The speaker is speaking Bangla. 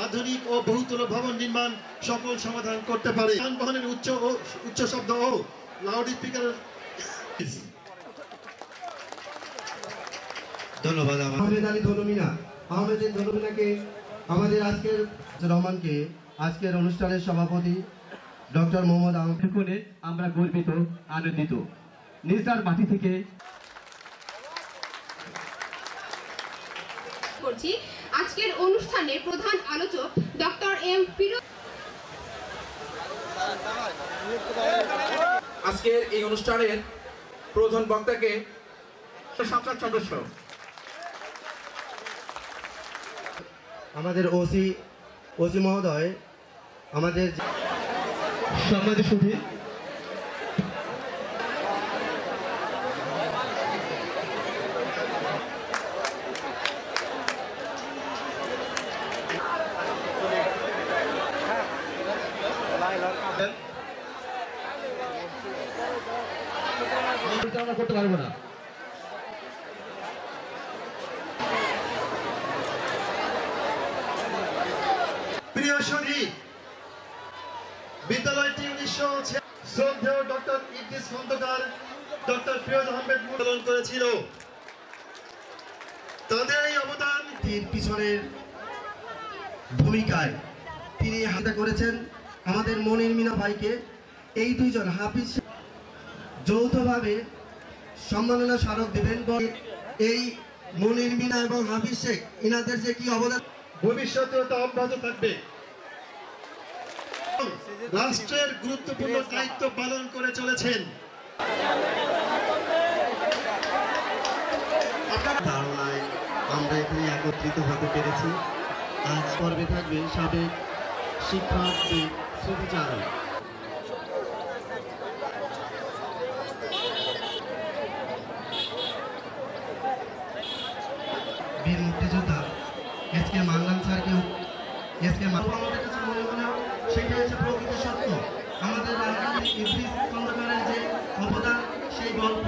আধুনিক ও বহুতল ভবন নির্মাণ সকল সমাধান করতে পারে। যানবাহনের উচ্চ শব্দ ও লাউড স্পিকার। ধন্যবাদ আহমেদ আলী ধনুমিনা। আহমেদ ধনুমিনাকে আমাদের আজকের রহমানকে আজকের অনুষ্ঠানের সভাপতি ডক্টর মোহাম্মদ আহমেদ করে আমরা গর্বিত আনন্দিত। নিজের মাটি থেকে করছি। আজকের অনুষ্ঠানে প্রধান আলোচক ডক্টর এম ফিরোজ। আজকের এই অনুষ্ঠানের প্রধান বক্তাকে সংসদ সদস্য আমাদের ওসি মহোদয়, আমাদের সম্মানিত সুধী করতে পারবো না। প্রিয় সঙ্গী, বিদ্যালয়টি 1906 শ্রদ্ধেয় ডক্টর ইদ্রিস খন্দকার, ডক্টর ফিরোজ আহমেদ পালন করেছিল। তাদের এই অবদান পিছনের ভূমিকায় তিনি হাতে করেছেন আমাদের মনির মিনা ভাইকে। এই দুইজন হাফিজ যৌথভাবে সম্মাননা স্মারক দেবেন। এই মনির মিনা এবং হাফিজ শেখ ইনাদের যে কি অবদান ভবিষ্যতেও তা অব্যাহত থাকবে। রাষ্ট্রের গুরুত্বপূর্ণ দায়িত্ব পালন করে চলেছেন। ধারণায় আমরা এখানে একত্রিত হতে পেরেছি। আজ পর্বে থাকবে সাবেক শিক্ষকদের স্মৃতিচারণ। বীর মুক্তিযোদ্ধা এসকে মান্নান স্যারকে আমাদের কাছে মনে হলো সেটা হচ্ছে প্রকৃত সত্য। আমাদের ইদ্রিস খন্দকারের যে অবদান সেই গল্প